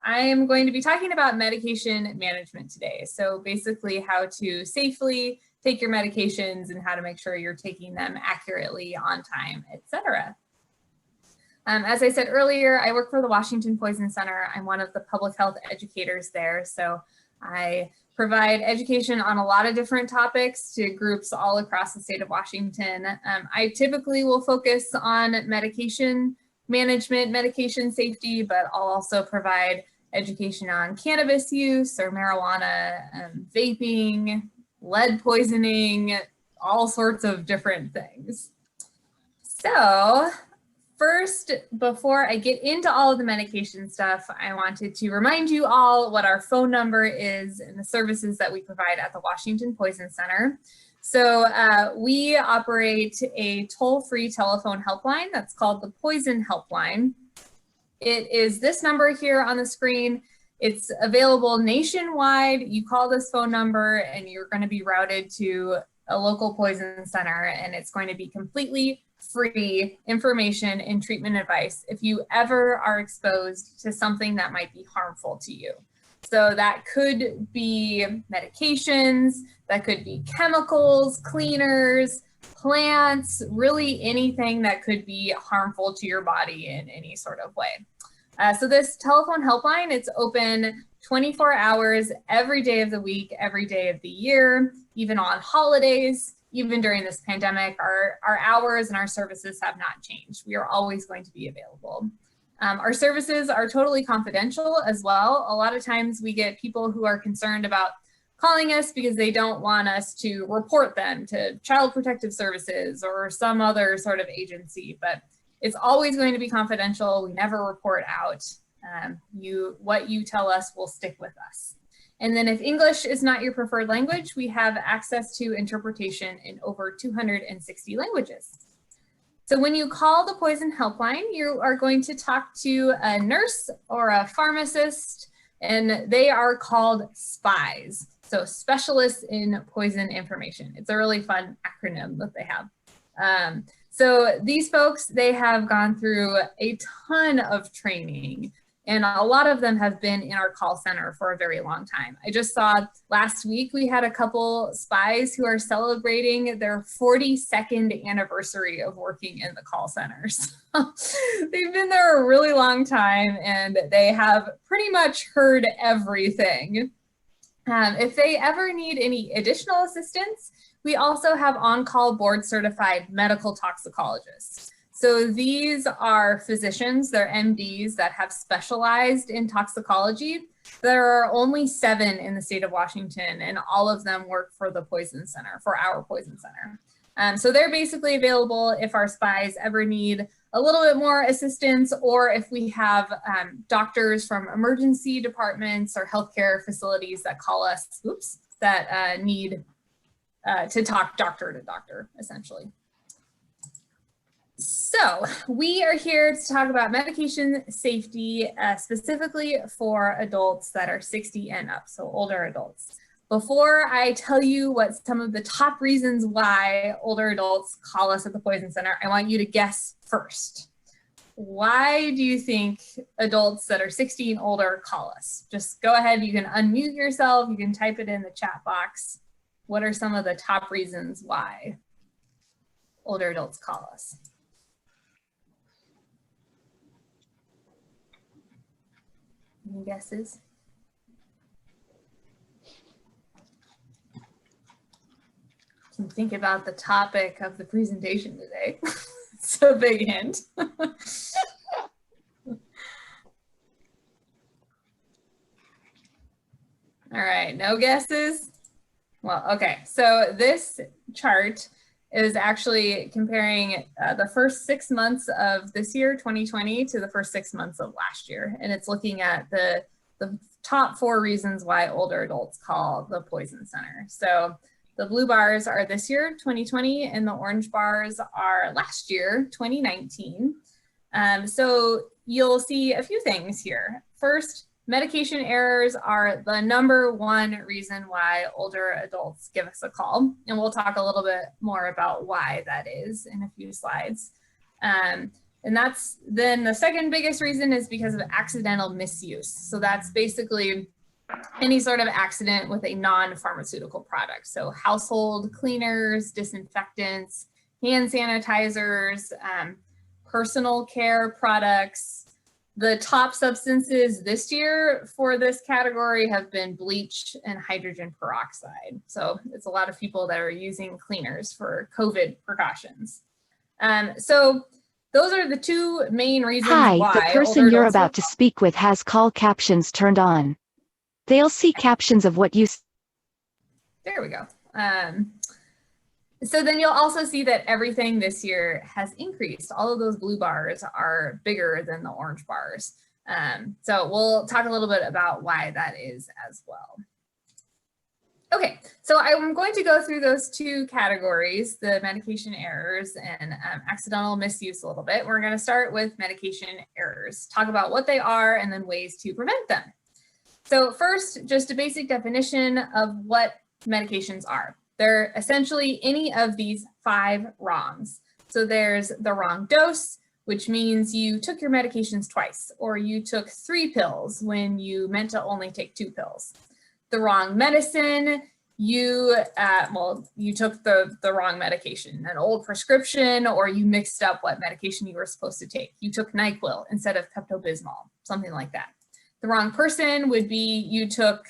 I am going to be talking about medication management today. So basically how to safely take your medications and how to make sure you're taking them accurately, on time, etc. As I said earlier, I work for the Washington Poison Center. I'm one of the public health educators there. So I provide education on a lot of different topics to groups all across the state of Washington. I typically will focus on medication management, medication safety, but I'll also provide education on cannabis use or marijuana, vaping, lead poisoning, all sorts of different things. So first, before I get into all of the medication stuff, I wanted to remind you all what our phone number is and the services that we provide at the Washington Poison Center. So we operate a toll-free telephone helpline that's called the Poison Helpline. It is this number here on the screen. It's available nationwide. You call this phone number and you're going to be routed to a local poison center, and it's going to be completely free information and treatment advice if you ever are exposed to something that might be harmful to you. So that could be medications, that could be chemicals, cleaners, plants, really anything that could be harmful to your body in any sort of way. So this telephone helpline, it's open 24 hours every day of the week, every day of the year, even on holidays. Even during this pandemic, our hours and our services have not changed. We are always going to be available. Our services are totally confidential as well. A lot of times we get people who are concerned about calling us because they don't want us to report them to Child Protective Services or some other sort of agency, but it's always going to be confidential. We never report out. What you tell us will stick with us. And then if English is not your preferred language, we have access to interpretation in over 260 languages. So when you call the Poison Helpline, you are going to talk to a nurse or a pharmacist, and they are called Spies. So Specialists in Poison Information. It's a really fun acronym that they have. So these folks, they have gone through a ton of training, and a lot of them have been in our call center for a very long time. I just saw last week, we had a couple spies who are celebrating their 42nd anniversary of working in the call centers. They've been there a really long time and they have pretty much heard everything. If they ever need any additional assistance, we also have on-call board certified medical toxicologists. So these are physicians, they're MDs that have specialized in toxicology. There are only 7 in the state of Washington, and all of them work for the Poison Center, for our Poison Center. So they're basically available if our spies ever need a little bit more assistance, or if we have doctors from emergency departments or healthcare facilities that call us, that need to talk doctor to doctor, essentially. So we are here to talk about medication safety, specifically for adults that are 60 and up, so older adults. Before I tell you what some of the top reasons why older adults call us at the Poison Center, I want you to guess first. Why do you think adults that are 60 and older call us? Just go ahead, you can unmute yourself, you can type it in the chat box. What are some of the top reasons why older adults call us? Any guesses? You can think about the topic of the presentation today. It's a big hint. All right, no guesses? Well, okay, so this chart is actually comparing the first 6 months of this year, 2020, to the first 6 months of last year. And it's looking at the top 4 reasons why older adults call the Poison Center. So the blue bars are this year, 2020, and the orange bars are last year, 2019. So you'll see a few things here. First, medication errors are the #1 reason why older adults give us a call. And we'll talk a little bit more about why that is in a few slides. And that's then the second biggest reason is because of accidental misuse. So that's basically any sort of accident with a non-pharmaceutical product. So household cleaners, disinfectants, hand sanitizers, personal care products. The top substances this year for this category have been bleach and hydrogen peroxide. So it's a lot of people that are using cleaners for COVID precautions. So those are the two main reasons Hi, why the person older you're adults about to speak with has call captions turned on. They'll see captions of what you There we go. So then you'll also see that everything this year has increased. All of those blue bars are bigger than the orange bars. So we'll talk a little bit about why that is as well. Okay, so I'm going to go through those two categories, the medication errors and accidental misuse a little bit. We're going to start with medication errors, talk about what they are and then ways to prevent them. So first, just a basic definition of what medications are. They're essentially any of these 5 wrongs. So there's the wrong dose, which means you took your medications twice, or you took 3 pills when you meant to only take 2 pills. The wrong medicine, you took the wrong medication, an old prescription, or you mixed up what medication you were supposed to take. You took NyQuil instead of Pepto-Bismol, something like that. The wrong person would be you took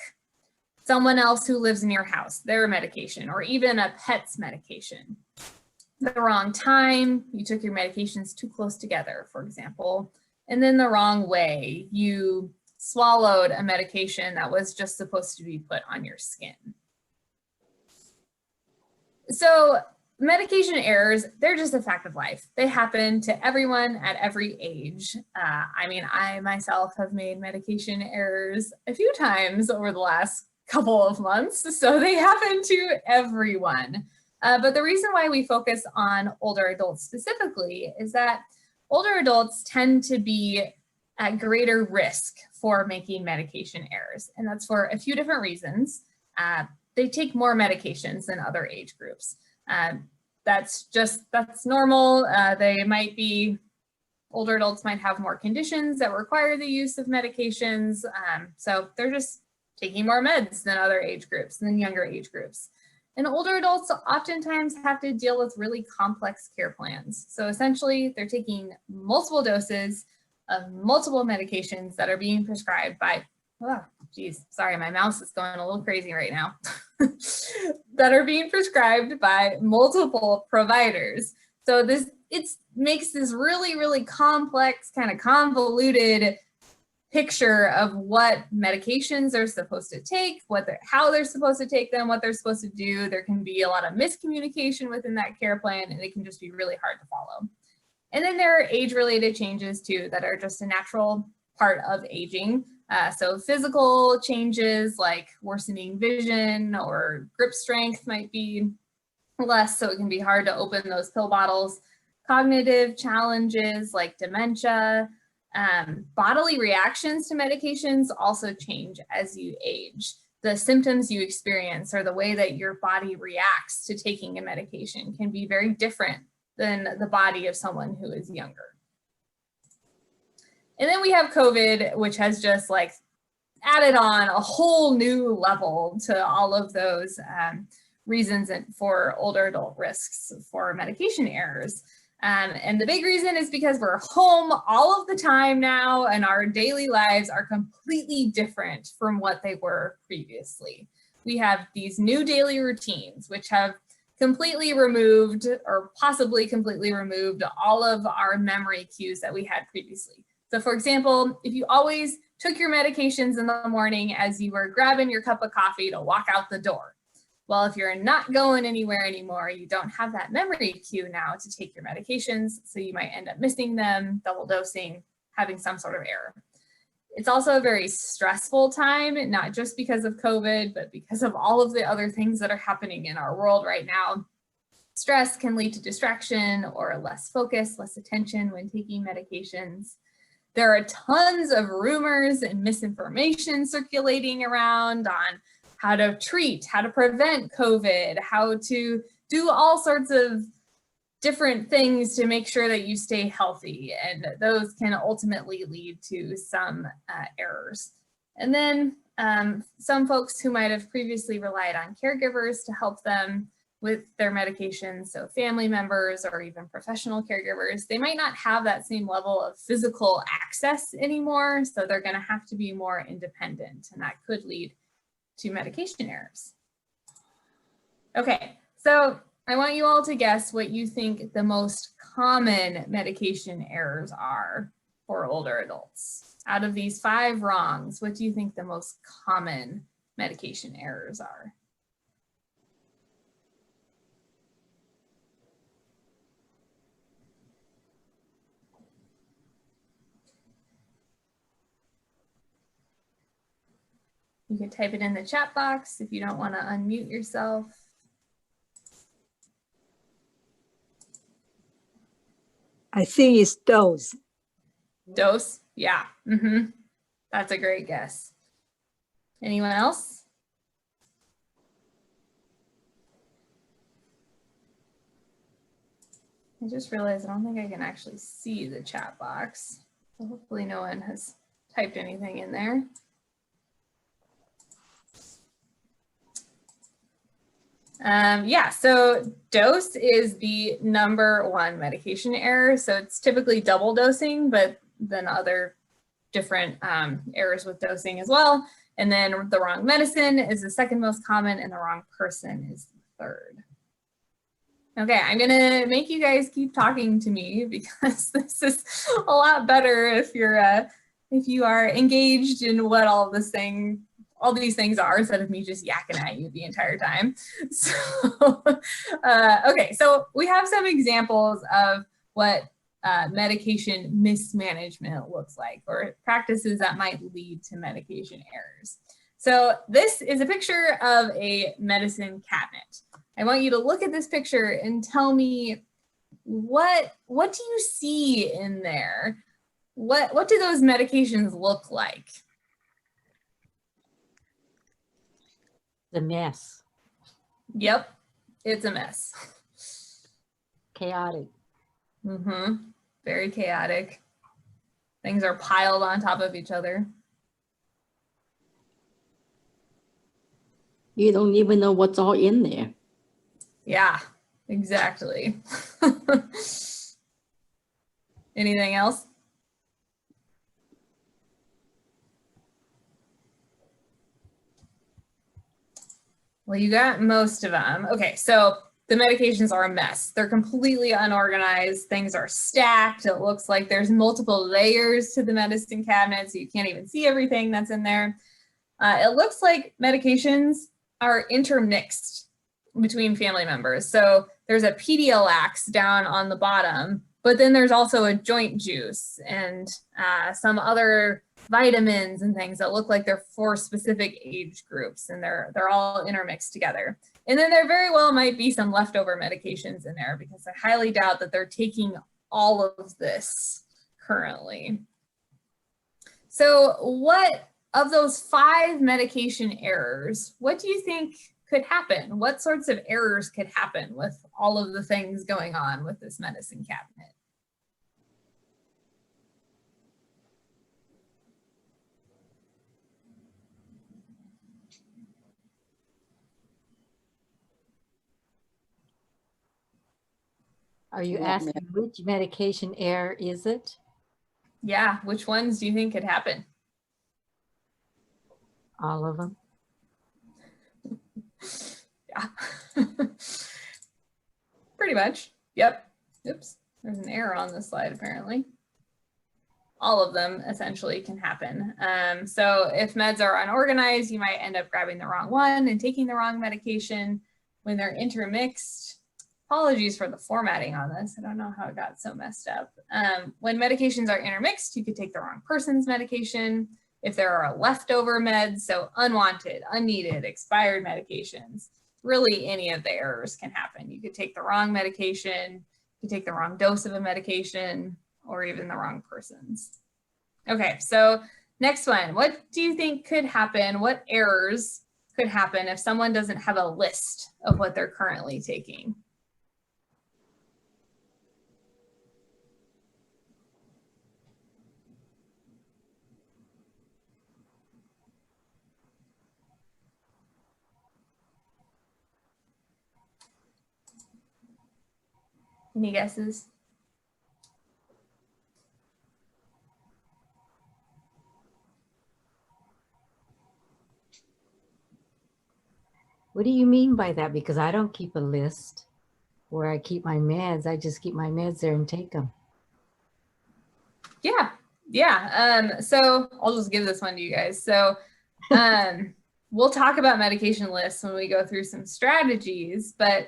someone else who lives in your house, their medication, or even a pet's medication. The wrong time, you took your medications too close together, for example. And then the wrong way, you swallowed a medication that was just supposed to be put on your skin. So medication errors, they're just a fact of life. They happen to everyone at every age. I mean, I myself have made medication errors a few times over the last couple of months, so they happen to everyone. But the reason why we focus on older adults specifically is that older adults tend to be at greater risk for making medication errors. And that's for a few different reasons. They take more medications than other age groups. That's normal. Older adults might have more conditions that require the use of medications. So they're just taking more meds than other age groups, than younger age groups. And older adults oftentimes have to deal with really complex care plans. So essentially, they're taking multiple doses of multiple medications that are being prescribed by, oh, geez, sorry, my mouse is going a little crazy right now, that are being prescribed by multiple providers. So it makes this really, really complex, kind of convoluted picture of what medications they're supposed to take, how they're supposed to take them, what they're supposed to do. There can be a lot of miscommunication within that care plan, and it can just be really hard to follow. And then there are age-related changes too that are just a natural part of aging. So physical changes like worsening vision or grip strength might be less, so it can be hard to open those pill bottles. Cognitive challenges like dementia, bodily reactions to medications also change as you age. The symptoms you experience or the way that your body reacts to taking a medication can be very different than the body of someone who is younger. And then we have COVID, which has just like added on a whole new level to all of those reasons for older adult risks for medication errors. And the big reason is because we're home all of the time now, and our daily lives are completely different from what they were previously. We have these new daily routines, which have completely removed or possibly completely removed all of our memory cues that we had previously. So for example, if you always took your medications in the morning as you were grabbing your cup of coffee to walk out the door, well, if you're not going anywhere anymore, you don't have that memory cue now to take your medications, so you might end up missing them, double dosing, having some sort of error. It's also a very stressful time, not just because of COVID, but because of all of the other things that are happening in our world right now. Stress can lead to distraction or less focus, less attention when taking medications. There are tons of rumors and misinformation circulating around on how to treat, how to prevent COVID, how to do all sorts of different things to make sure that you stay healthy, and those can ultimately lead to some errors. And then some folks who might have previously relied on caregivers to help them with their medications, so family members or even professional caregivers, they might not have that same level of physical access anymore, so they're going to have to be more independent, and that could lead to medication errors. Okay, so I want you all to guess what you think the most common medication errors are for older adults. Out of these 5 wrongs, what do you think the most common medication errors are? You can type it in the chat box if you don't want to unmute yourself. I think it's dose. Dose? Yeah. That's a great guess. Anyone else? I just realized I don't think I can actually see the chat box. So hopefully no one has typed anything in there. Yeah, so dose is the #1 medication error. So it's typically double dosing, but then other different errors with dosing as well. And then the wrong medicine is the 2nd most common, and the wrong person is the 3rd. Okay, I'm gonna make you guys keep talking to me because this is a lot better if you are engaged in what all these things are, instead of me just yakking at you the entire time. So, okay, so we have some examples of what medication mismanagement looks like, or practices that might lead to medication errors. So this is a picture of a medicine cabinet. I want you to look at this picture and tell me what do you see in there? What do those medications look like? The mess. Yep, it's a mess. Chaotic. Very chaotic. Things are piled on top of each other. You don't even know what's all in there. Yeah, exactly. Anything else? Well, you got most of them. Okay, so the medications are a mess. They're completely unorganized. Things are stacked. It looks like there's multiple layers to the medicine cabinet, so you can't even see everything that's in there. It looks like medications are intermixed between family members. So there's a Pedialyte down on the bottom, but then there's also a joint juice and some other vitamins and things that look like they're for specific age groups, and they're all intermixed together. And then there very well might be some leftover medications in there, because I highly doubt that they're taking all of this currently. So what of those 5 medication errors, what do you think could happen? What sorts of errors could happen with all of the things going on with this medicine cabinet? Are you asking which medication error is it? Yeah, which ones do you think could happen? All of them. Yeah. Pretty much. Yep. Oops. There's an error on this slide apparently. All of them essentially can happen. So if meds are unorganized, you might end up grabbing the wrong one and taking the wrong medication. When they're intermixed, apologies for the formatting on this. I don't know how it got so messed up. When medications are intermixed, you could take the wrong person's medication. If there are leftover meds, so unwanted, unneeded, expired medications, really any of the errors can happen. You could take the wrong medication, you could take the wrong dose of a medication, or even the wrong person's. Okay, so next one. What do you think could happen? What errors could happen if someone doesn't have a list of what they're currently taking? Any guesses? What do you mean by that? Because I don't keep a list where I keep my meds. I just keep my meds there and take them. Yeah. So I'll just give this one to you guys. So we'll talk about medication lists when we go through some strategies, but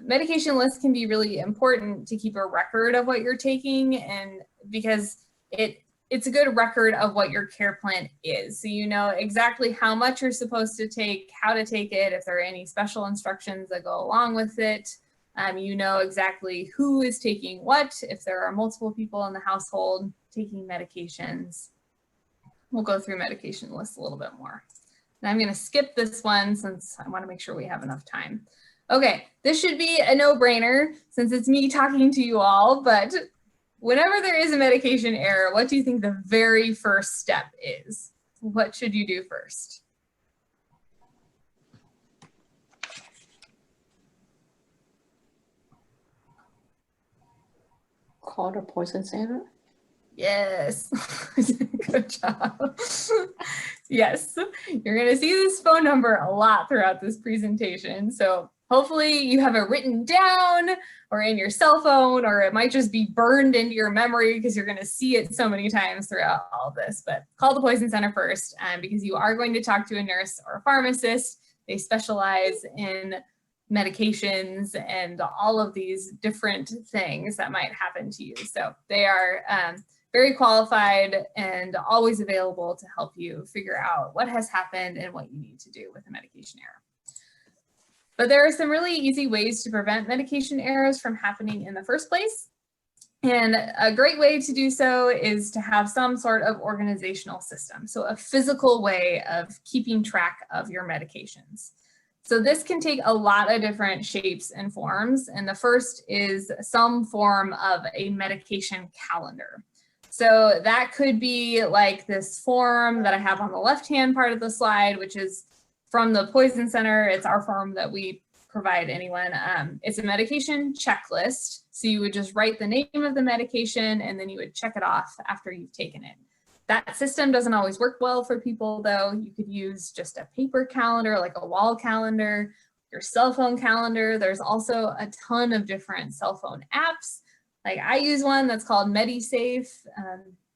medication lists can be really important to keep a record of what you're taking, and because it's a good record of what your care plan is. So you know exactly how much you're supposed to take, how to take it, if there are any special instructions that go along with it. You know exactly who is taking what, if there are multiple people in the household taking medications. We'll go through medication lists a little bit more. And I'm going to skip this one since I want to make sure we have enough time. Okay, this should be a no-brainer since it's me talking to you all, but whenever there is a medication error, what do you think the very first step is? What should you do first? Call the poison center? Yes, good job. Yes, you're gonna see this phone number a lot throughout this presentation. So hopefully you have it written down or in your cell phone, or it might just be burned into your memory because you're gonna see it so many times throughout all of this. But call the poison center first because you are going to talk to a nurse or a pharmacist. They specialize in medications and all of these different things that might happen to you. So they are very qualified and always available to help you figure out what has happened and what you need to do with a medication error. But there are some really easy ways to prevent medication errors from happening in the first place. And a great way to do so is to have some sort of organizational system. So a physical way of keeping track of your medications. So this can take a lot of different shapes and forms. And the first is some form of a medication calendar. So that could be like this form that I have on the left-hand part of the slide, which is from the Poison Center. It's our form that we provide anyone. It's a medication checklist. So you would just write the name of the medication and then you would check it off after you've taken it. That system doesn't always work well for people though. You could use just a paper calendar, like a wall calendar, your cell phone calendar. There's also a ton of different cell phone apps. Like I use one that's called MediSafe,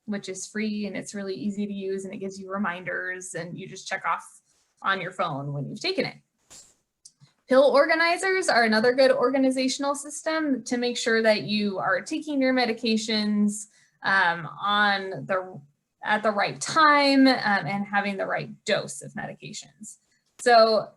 which is free and it's really easy to use and it gives you reminders and you just check off on your phone when you've taken it. Pill organizers are another good organizational system to make sure that you are taking your medications at the right time and having the right dose of medications. So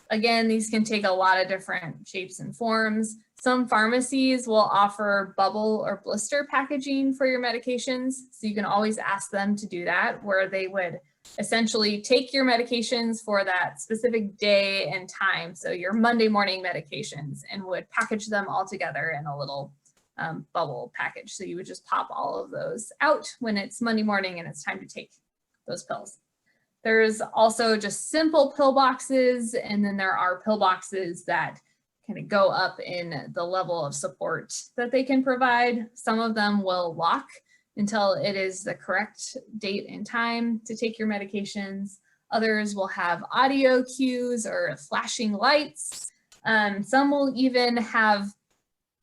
again, these can take a lot of different shapes and forms. Some pharmacies will offer bubble or blister packaging for your medications. So you can always ask them to do that, where they would essentially take your medications for that specific day and time. So your Monday morning medications, and would package them all together in a little bubble package. So you would just pop all of those out when it's Monday morning and it's time to take those pills. There's also just simple pill boxes, and then there are pill boxes that kind of go up in the level of support that they can provide. Some of them will lock until it is the correct date and time to take your medications. Others will have audio cues or flashing lights. Some will even have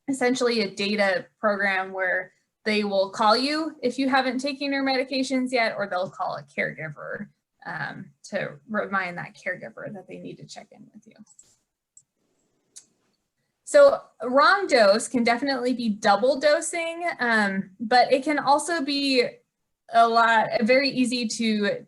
essentially a data program where they will call you if you haven't taken your medications yet, or they'll call a caregiver to remind that caregiver that they need to check in with you. So wrong dose can definitely be double dosing, but it can also be very easy to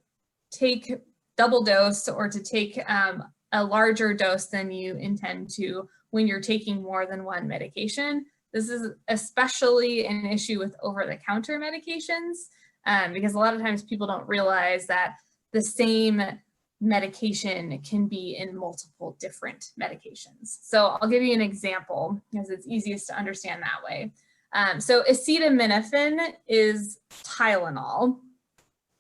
take double dose or to take a larger dose than you intend to when you're taking more than one medication. This is especially an issue with over-the-counter medications because a lot of times people don't realize that the same medication can be in multiple different medications. So I'll give you an example because it's easiest to understand that way. So acetaminophen is Tylenol,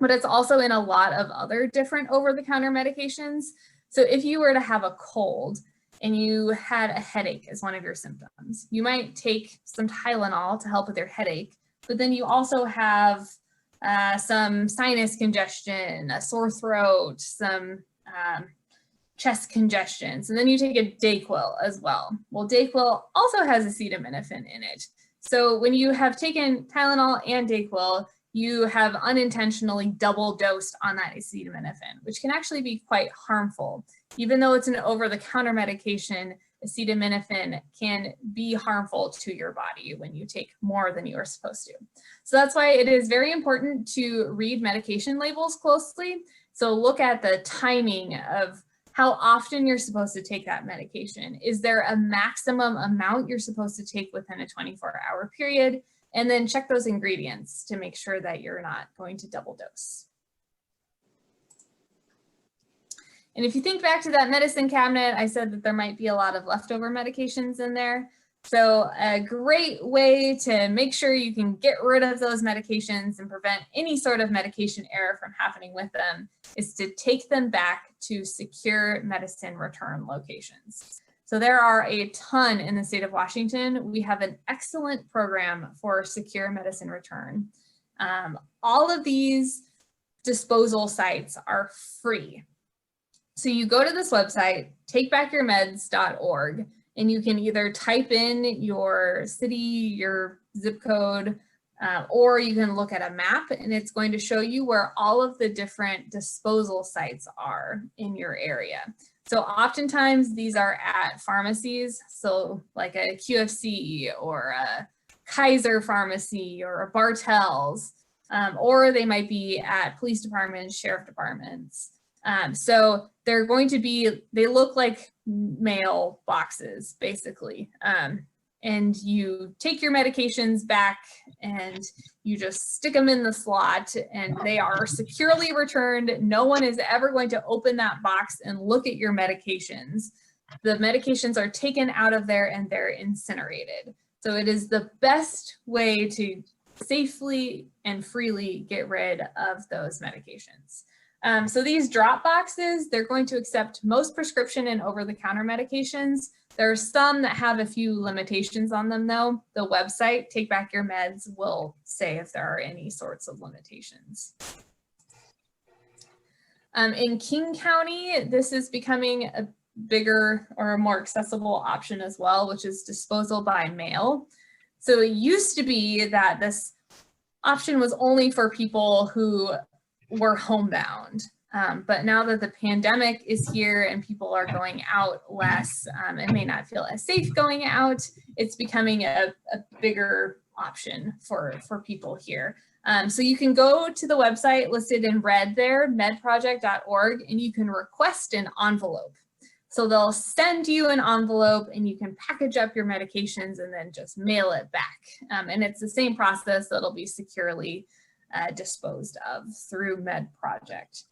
but it's also in a lot of other different over-the-counter medications. So if you were to have a cold and you had a headache as one of your symptoms, you might take some Tylenol to help with your headache, but then you also have some sinus congestion, a sore throat, some chest congestion. So then you take a Dayquil as well. Well, Dayquil also has acetaminophen in it. So when you have taken Tylenol and Dayquil, you have unintentionally double dosed on that acetaminophen, which can actually be quite harmful. Even though it's an over-the-counter medication, acetaminophen can be harmful to your body when you take more than you are supposed to. So that's why it is very important to read medication labels closely. So look at the timing of how often you're supposed to take that medication. Is there a maximum amount you're supposed to take within a 24-hour period? And then check those ingredients to make sure that you're not going to double dose. And if you think back to that medicine cabinet, I said that there might be a lot of leftover medications in there. So a great way to make sure you can get rid of those medications and prevent any sort of medication error from happening with them is to take them back to secure medicine return locations. So there are a ton in the state of Washington. We have an excellent program for secure medicine return. All of these disposal sites are free. So you go to this website, takebackyourmeds.org, and you can either type in your city, your zip code, or you can look at a map and it's going to show you where all of the different disposal sites are in your area. So oftentimes these are at pharmacies, so like a QFC or a Kaiser Pharmacy or a Bartell's, or they might be at police departments, sheriff departments. So they're going to be, they look like mail boxes basically. And you take your medications back and you just stick them in the slot and they are securely returned. No one is ever going to open that box and look at your medications. The medications are taken out of there and they're incinerated. So it is the best way to safely and freely get rid of those medications. So these drop boxes, they're going to accept most prescription and over-the-counter medications. There are some that have a few limitations on them though. The website, Take Back Your Meds, will say if there are any sorts of limitations. In King County, this is becoming a bigger or a more accessible option as well, which is disposal by mail. So it used to be that this option was only for people who were homebound. But now that the pandemic is here and people are going out less and may not feel as safe going out, it's becoming a bigger option for people here. So you can go to the website listed in red there, medproject.org, and you can request an envelope. So they'll send you an envelope and you can package up your medications and then just mail it back. And it's the same process that'll be securely disposed of through MedProject.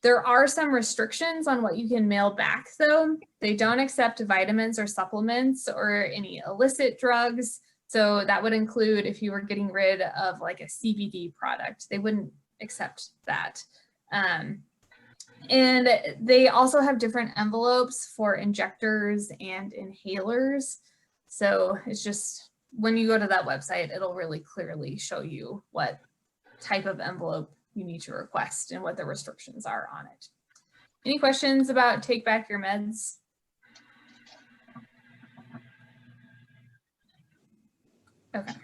There are some restrictions on what you can mail back though. They don't accept vitamins or supplements or any illicit drugs. So that would include if you were getting rid of like a CBD product, they wouldn't accept that. And they also have different envelopes for injectors and inhalers. So it's just, when you go to that website, it'll really clearly show you what type of envelope you need to request and what the restrictions are on it. Any questions about Take Back Your Meds? Okay,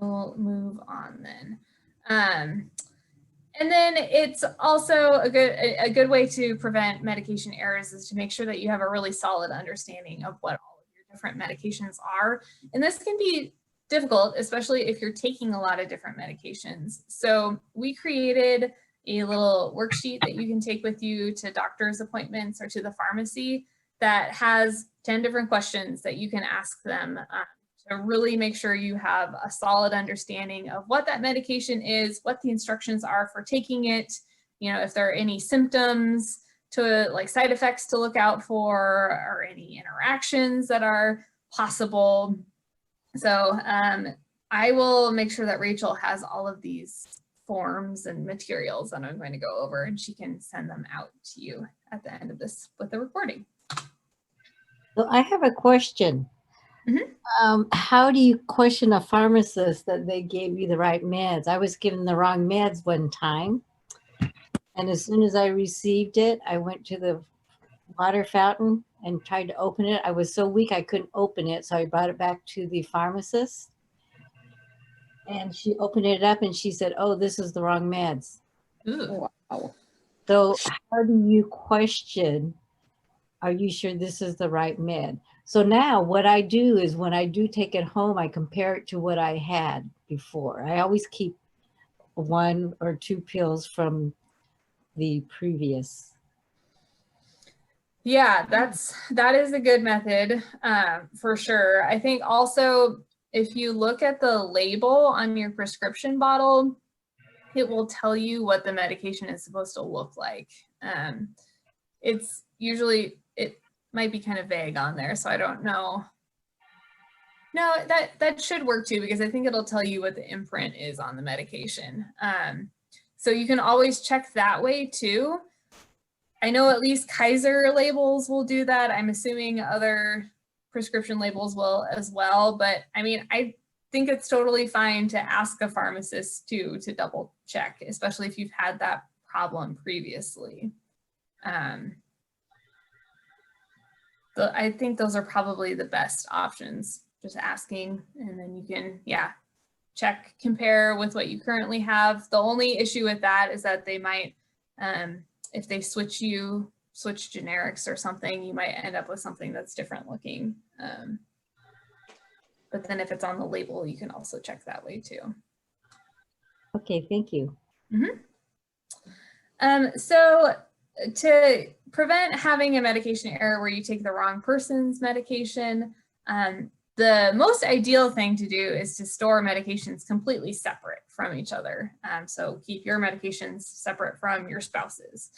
we'll move on then. And then it's also a good way to prevent medication errors is to make sure that you have a really solid understanding of what all of your different medications are. And this can be difficult, especially if you're taking a lot of different medications. So we created a little worksheet that you can take with you to doctor's appointments or to the pharmacy that has 10 different questions that you can ask them to really make sure you have a solid understanding of what that medication is, what the instructions are for taking it, you know, if there are any symptoms to like side effects to look out for or any interactions that are possible. So I will make sure that Rachel has all of these forms and materials that I'm going to go over and she can send them out to you at the end of this with the recording. So I have a question. Mhm. How do you question a pharmacist that they gave you the right meds? I was given the wrong meds one time. And as soon as I received it, I went to the water fountain and tried to open it. I was so weak I couldn't open it. So I brought it back to the pharmacist. And she opened it up and she said, "Oh, this is the wrong meds." Ooh. Wow. So how do you question, are you sure this is the right med? So now what I do is when I do take it home, I compare it to what I had before. I always keep 1 or 2 pills from the previous. Yeah, that is a good method for sure. I think also if you look at the label on your prescription bottle, it will tell you what the medication is supposed to look like. It's usually, it might be kind of vague on there, so I don't know. No, that should work too, because I think it'll tell you what the imprint is on the medication. So you can always check that way too. I know at least Kaiser labels will do that. I'm assuming other prescription labels will as well. But I mean, I think it's totally fine to ask a pharmacist too to double check, especially if you've had that problem previously. I think those are probably the best options, just asking, and then you can, yeah, check, compare with what you currently have. The only issue with that is that they might, if they switch generics or something, you might end up with something that's different looking. But then if it's on the label, you can also check that way too. Okay, thank you. So to prevent having a medication error where you take the wrong person's medication, the most ideal thing to do is to store medications completely separate from each other. So keep your medications separate from your spouse's.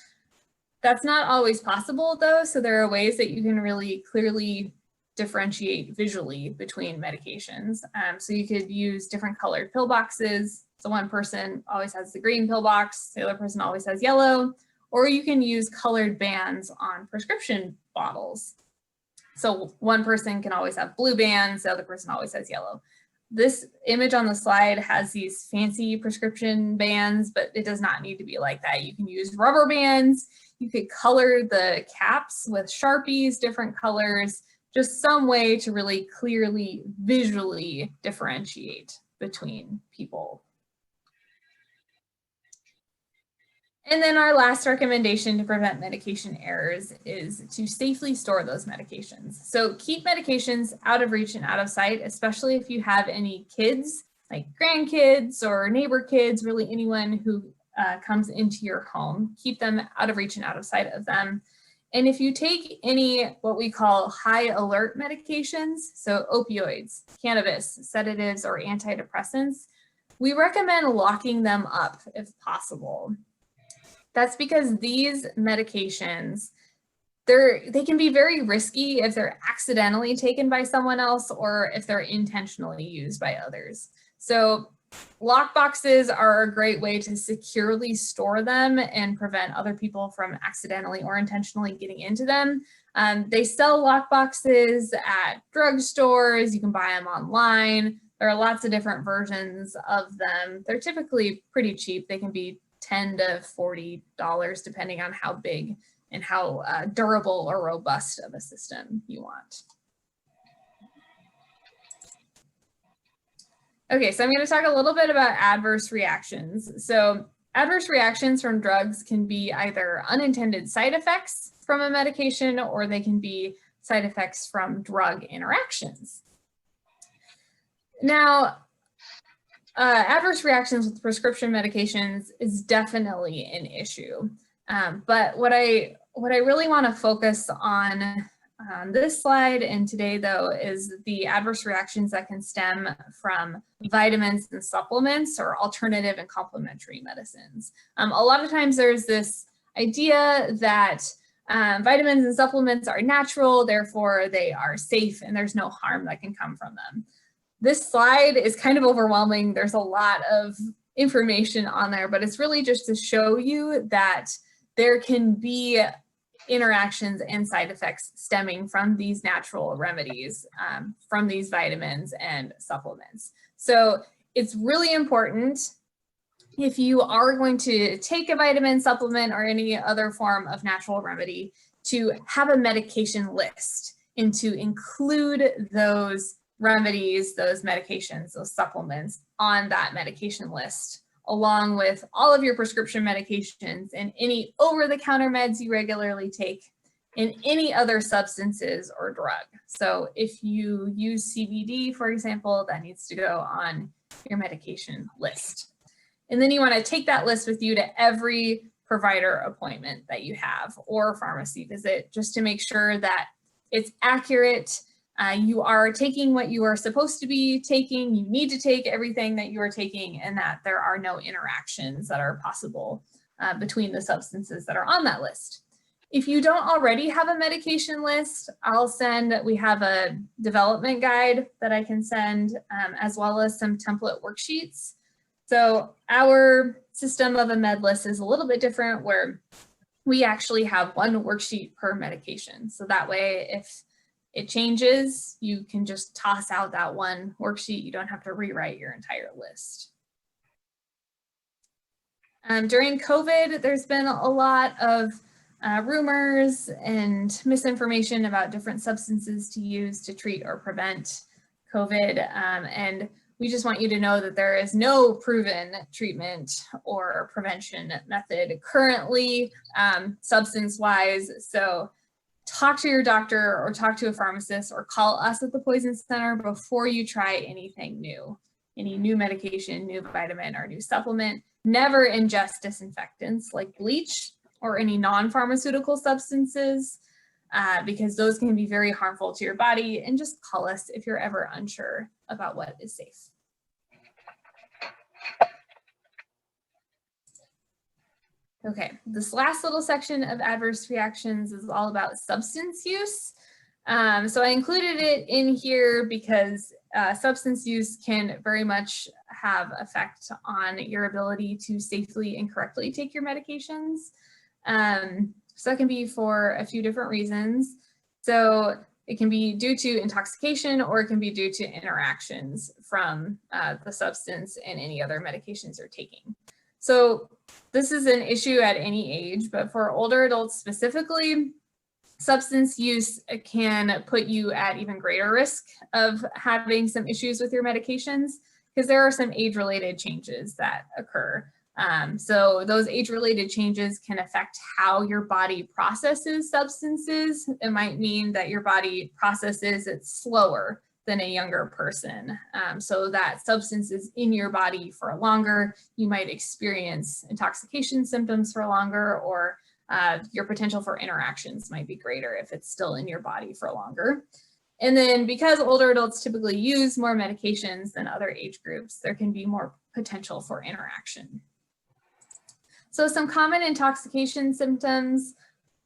That's not always possible though, so there are ways that you can really clearly differentiate visually between medications. So you could use different colored pill boxes. So one person always has the green pill box, the other person always has yellow, or you can use colored bands on prescription bottles. So one person can always have blue bands, the other person always has yellow. This image on the slide has these fancy prescription bands, but it does not need to be like that. You can use rubber bands. You could color the caps with Sharpies, different colors, just some way to really clearly visually differentiate between people. And then our last recommendation to prevent medication errors is to safely store those medications. So keep medications out of reach and out of sight, especially if you have any kids, like grandkids or neighbor kids, really anyone who comes into your home. Keep them out of reach and out of sight of them. And if you take any what we call high alert medications, so opioids, cannabis, sedatives, or antidepressants, we recommend locking them up if possible. That's because these medications, they can be very risky if they're accidentally taken by someone else or if they're intentionally used by others. So lock boxes are a great way to securely store them and prevent other people from accidentally or intentionally getting into them. They sell lock boxes at drugstores. You can buy them online. There are lots of different versions of them. They're typically pretty cheap. They can be $10 to $40 depending on how big and how durable or robust of a system you want. Okay, so I'm going to talk a little bit about adverse reactions. So adverse reactions from drugs can be either unintended side effects from a medication, or they can be side effects from drug interactions. Now, adverse reactions with prescription medications is definitely an issue. But what I really want to focus on this slide and today though is the adverse reactions that can stem from vitamins and supplements or alternative and complementary medicines. A lot of times there's this idea that vitamins and supplements are natural, therefore they are safe and there's no harm that can come from them. This slide is kind of overwhelming. There's a lot of information on there, but it's really just to show you that there can be interactions and side effects stemming from these natural remedies, from these vitamins and supplements. So it's really important, if you are going to take a vitamin supplement or any other form of natural remedy, to have a medication list and to include those remedies, those medications, those supplements on that medication list, along with all of your prescription medications and any over-the-counter meds you regularly take and any other substances or drug. So if you use CBD, for example, that needs to go on your medication list. And then you want to take that list with you to every provider appointment that you have or pharmacy visit, just to make sure that it's accurate. You are taking what you are supposed to be taking. You need to take everything that you are taking, and that there are no interactions that are possible between the substances that are on that list. If you don't already have a medication list, we have a development guide that I can send, as well as some template worksheets. So our system of a med list is a little bit different, where we actually have one worksheet per medication. So that way, if it changes, you can just toss out that one worksheet. You don't have to rewrite your entire list. During COVID, there's been a lot of rumors and misinformation about different substances to use to treat or prevent COVID. And we just want you to know that there is no proven treatment or prevention method currently, substance-wise. So talk to your doctor or talk to a pharmacist or call us at the Poison Center before you try anything new, any new medication, new vitamin, or new supplement. Never ingest disinfectants like bleach or any non-pharmaceutical substances, because those can be very harmful to your body. And just call us if you're ever unsure about what is safe. Okay, this last little section of adverse reactions is all about substance use. So I included it in here because substance use can very much have effect on your ability to safely and correctly take your medications. So that can be for a few different reasons. So it can be due to intoxication, or it can be due to interactions from the substance and any other medications you're taking. So this is an issue at any age, but for older adults specifically, substance use can put you at even greater risk of having some issues with your medications, because there are some age-related changes that occur. So those age-related changes can affect how your body processes substances. It might mean that your body processes it slower than a younger person. So that substance is in your body for longer. You might experience intoxication symptoms for longer, or your potential for interactions might be greater if it's still in your body for longer. And then because older adults typically use more medications than other age groups, there can be more potential for interaction. So some common intoxication symptoms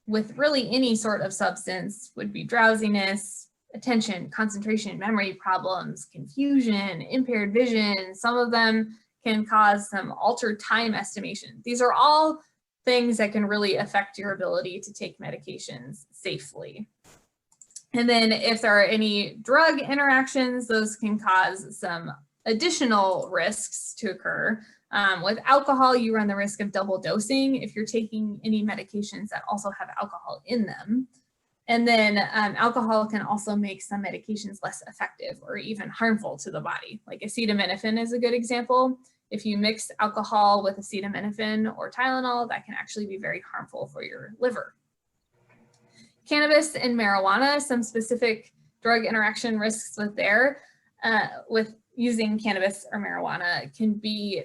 with really any sort of substance would be drowsiness, attention, concentration, memory problems, confusion, impaired vision. Some of them can cause some altered time estimation. These are all things that can really affect your ability to take medications safely. And then if there are any drug interactions, those can cause some additional risks to occur. With alcohol, you run the risk of double dosing if you're taking any medications that also have alcohol in them. And then alcohol can also make some medications less effective or even harmful to the body. Like acetaminophen is a good example. If you mix alcohol with acetaminophen or Tylenol, that can actually be very harmful for your liver. Cannabis and marijuana, some specific drug interaction risks with using cannabis or marijuana can be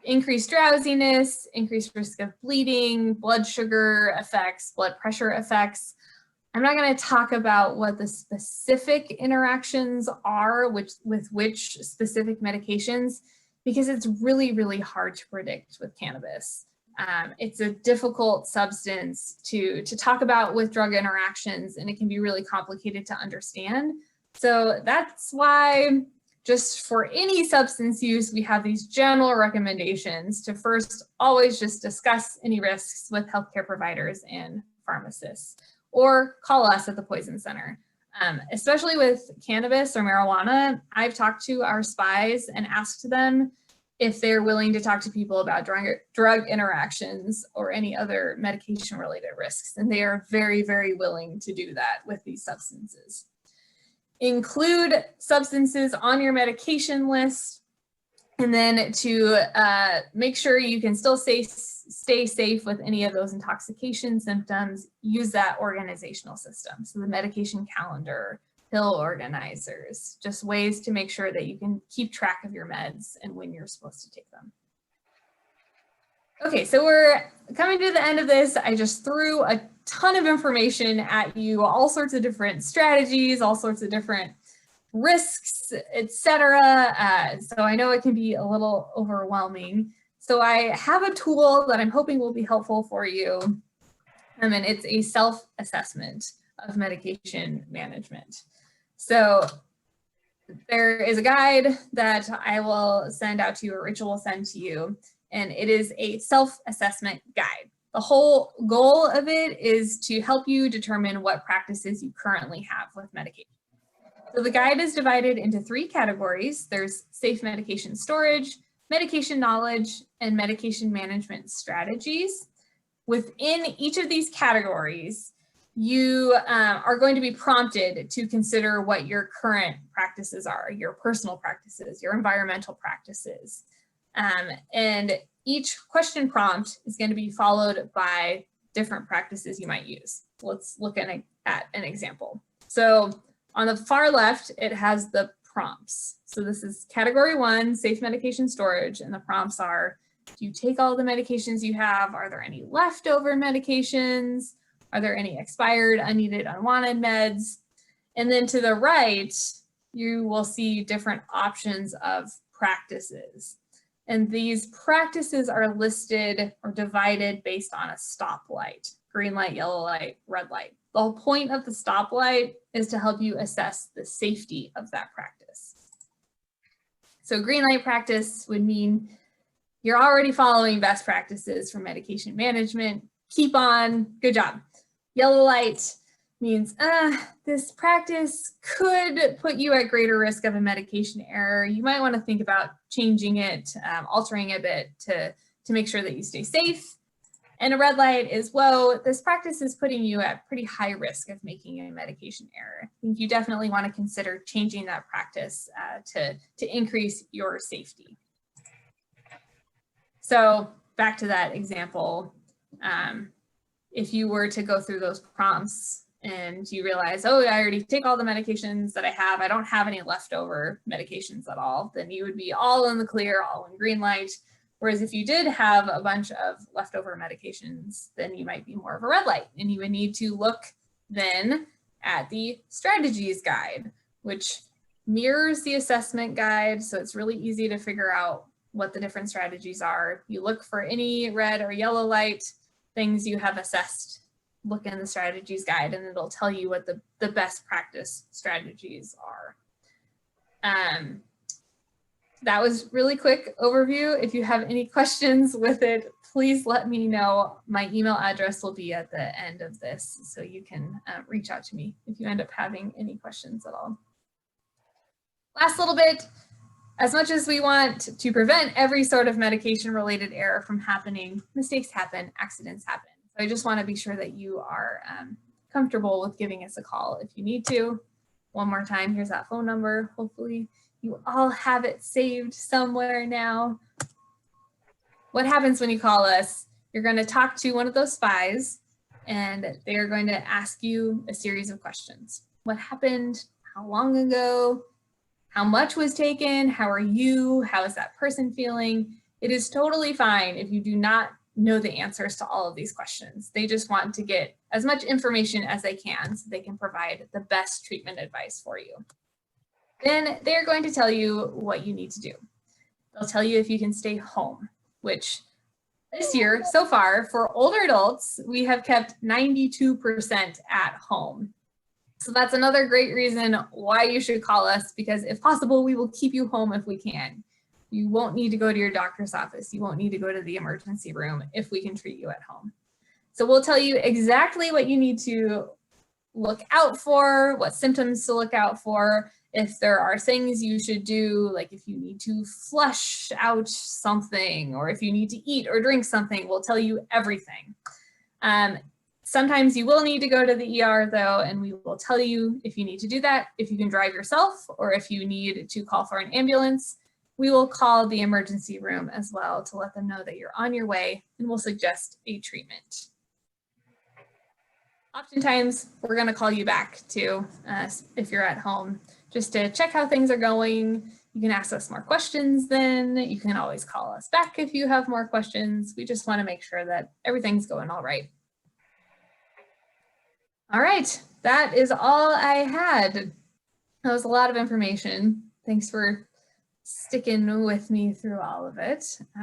increased drowsiness, increased risk of bleeding, blood sugar effects, blood pressure effects. I'm not going to talk about what the specific interactions are with which specific medications, because it's really, really hard to predict with cannabis. It's a difficult substance to talk about with drug interactions, and it can be really complicated to understand. So that's why just for any substance use, we have these general recommendations to first always just discuss any risks with healthcare providers and pharmacists, or call us at the Poison Center. Especially with cannabis or marijuana, I've talked to our spies and asked them if they're willing to talk to people about drug interactions or any other medication-related risks. And they are very, very willing to do that with these substances. Include substances on your medication list, and then to make sure you can still stay safe with any of those intoxication symptoms, use that organizational system. So the medication calendar, pill organizers, just ways to make sure that you can keep track of your meds and when you're supposed to take them. Okay, so we're coming to the end of this. I just threw a ton of information at you, all sorts of different strategies, all sorts of different risks, etc. So I know it can be a little overwhelming. So I have a tool that I'm hoping will be helpful for you. And it's a self-assessment of medication management. So there is a guide that I will send out to you, or Rachel will send to you, and it is a self-assessment guide. The whole goal of it is to help you determine what practices you currently have with medication. So the guide is divided into 3 categories. There's safe medication storage, medication knowledge, and medication management strategies. Within each of these categories, you are going to be prompted to consider what your current practices are, your personal practices, your environmental practices. And each question prompt is going to be followed by different practices you might use. Let's look at an example. So on the far left, it has the prompts. So this is category 1, safe medication storage, and the prompts are, do you take all the medications you have? Are there any leftover medications? Are there any expired, unneeded, unwanted meds? And then to the right, you will see different options of practices. And these practices are listed or divided based on a stoplight: green light, yellow light, red light. The whole point of the stoplight is to help you assess the safety of that practice. So green light practice would mean you're already following best practices for medication management. Keep on, good job. Yellow light means this practice could put you at greater risk of a medication error. You might want to think about changing it, altering it a bit to make sure that you stay safe. And a red light is, whoa, this practice is putting you at pretty high risk of making a medication error. I think you definitely want to consider changing that practice to increase your safety. So back to that example, if you were to go through those prompts and you realize, oh, I already take all the medications that I have, I don't have any leftover medications at all, then you would be all in the clear, all in green light. Whereas if you did have a bunch of leftover medications, then you might be more of a red light, and you would need to look then at the strategies guide, which mirrors the assessment guide. So it's really easy to figure out what the different strategies are. You look for any red or yellow light things you have assessed, look in the strategies guide, and it'll tell you what the best practice strategies are. That was really quick overview. If you have any questions with it, please let me know. My email address will be at the end of this, so you can reach out to me if you end up having any questions at all. Last little bit, as much as we want to prevent every sort of medication-related error from happening, mistakes happen, accidents happen. So I just want to be sure that you are comfortable with giving us a call if you need to. One more time, here's that phone number. Hopefully you all have it saved somewhere now. What happens when you call us? You're going to talk to one of those spies, and they are going to ask you a series of questions. What happened? How long ago? How much was taken? How are you? How is that person feeling? It is totally fine if you do not know the answers to all of these questions. They just want to get as much information as they can so they can provide the best treatment advice for you. Then they're going to tell you what you need to do. They'll tell you if you can stay home, which this year, so far, for older adults, we have kept 92% at home. So that's another great reason why you should call us, because if possible, we will keep you home if we can. You won't need to go to your doctor's office. You won't need to go to the emergency room if we can treat you at home. So we'll tell you exactly what you need to look out for, what symptoms to look out for, if there are things you should do, like if you need to flush out something, or if you need to eat or drink something, we'll tell you everything. Sometimes you will need to go to the ER though, and we will tell you if you need to do that, if you can drive yourself, or if you need to call for an ambulance. We will call the emergency room as well to let them know that you're on your way, and we'll suggest a treatment. Oftentimes, we're going to call you back too, if you're at home, just to check how things are going. You can ask us more questions then. You can always call us back if you have more questions. We just want to make sure that everything's going all right. All right, that is all I had. That was a lot of information. Thanks for sticking with me through all of it.